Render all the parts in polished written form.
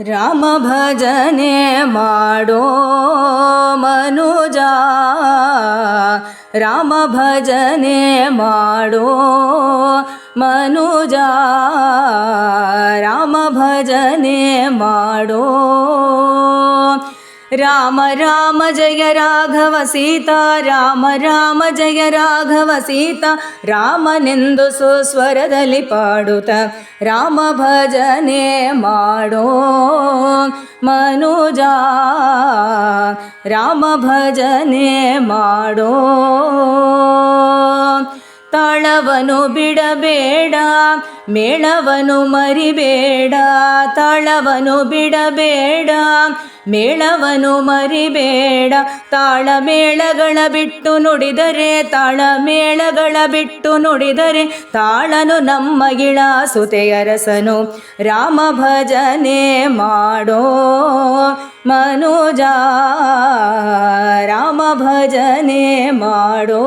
ರಾಮ ಭಜನೆ ಮಾಡೋ ಮನುಜ, ರಾಮ ಭಜನೆ ಮಾಡೋ ಮನುಜ, ರಾಮ ಭಜನೆ ಮಾಡೋ. ರಾಮ ರಾಮ ಜಯ ರಾಘವ ಸೀತಾ, ರಾಮ ರಾಮ ಜಯ ರಾಘವ ಸೀತಾ, ರಾಮನೆಂದು ಸುಸ್ವರದಲ್ಲಿ ಪಾಡುತ್ತ ರಾಮ ಭಜನೆ ಮಾಡೋ ಮನುಜ, ರಾಮ ಭಜನೆ ಮಾಡೋ. ತಾಳವನು ಬಿಡಬೇಡ, ಮೇಳವನು ಮರಿಬೇಡ, ತಾಳವನು ಬಿಡಬೇಡ, ಮೇಳವನು ಮರಿಬೇಡ. ತಾಳಮೇಳಗಳ ಬಿಟ್ಟು ನುಡಿದರೆ, ತಾಳಮೇಳಗಳ ಬಿಟ್ಟು ನುಡಿದರೆ, ತಾಳನು ನಮ್ಮ ಗಿಳಾಸುತೆಯರಸನು. ರಾಮ ಭಜನೆ ಮಾಡೋ ಮನುಜ, ರಾಮ ಭಜನೆ ಮಾಡೋ.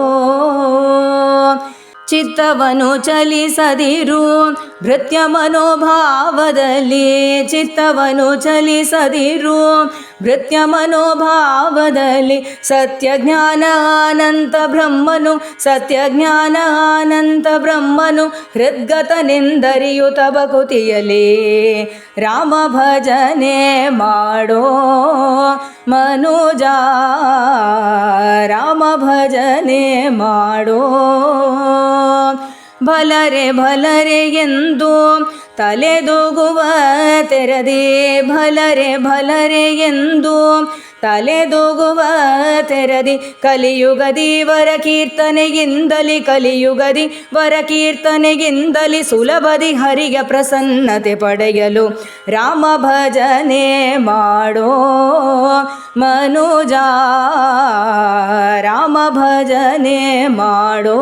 ಚಿತ್ತವನು ಚಲಿಸದಿರು ಭೃತ್ಯ ಮನೋಭಾವದಲ್ಲಿ, ಚಿತ್ತವನು ಚಲಿಸದಿರು ಭೃತ್ಯ ಮನೋಭಾವದಲ್ಲಿ. ಸತ್ಯ ಜ್ಞಾನ ಅನಂತ ಬ್ರಹ್ಮನು, ಸತ್ಯ ಜ್ಞಾನ ಅನಂತ ಬ್ರಹ್ಮನು, ಹೃದ್ಗತನೆಂದರಿಯುತ ಭಕುತಿಯಲಿ ರಾಮ ಭಜನೆ ಮಾಡೋ ಮನುಜ, ರಾಮ ಭಜನೆ ಮಾಡೋ. ಭಲರೆ ಭಲರೆ ಎಂದು ತಲೆದೂಗುವ ತೆರದಿ, ಭಲರೆ ಭಲರೆ ಎಂದು ತಲೆದೂಗುವ ತೆರದಿ. ಕಲಿಯುಗದಿ ವರ ಕೀರ್ತನೆಗಿಂದಲಿ, ಕಲಿಯುಗದಿ ವರ ಕೀರ್ತನೆಗಿಂದಲಿ, ಸುಲಭದಿ ಹರಿಗೆ ಪ್ರಸನ್ನತೆ ಪಡೆಯಲು ರಾಮ ಭಜನೆ ಮಾಡೋ ಮನುಜ, ರಾಮ ಭಜನೆ ಮಾಡೋ.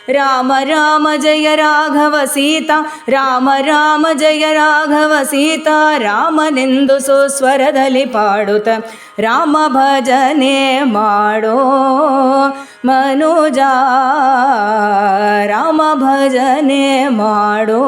ರಾಮ ರಾಮ ಜಯ ರಾಘವ ಸೀತಾ, ರಾಮ ರಾಮ ಜಯ ರಾಘವ ಸೀತಾ, ರಾಮನೆಂದು ಸುಸ್ವರದಲ್ಲಿ ಪಾಡುತ್ತ ರಾಮ ಭಜನೆ ಮಾಡೋ ಮನುಜ, ರಾಮ ಭಜನೆ ಮಾಡೋ.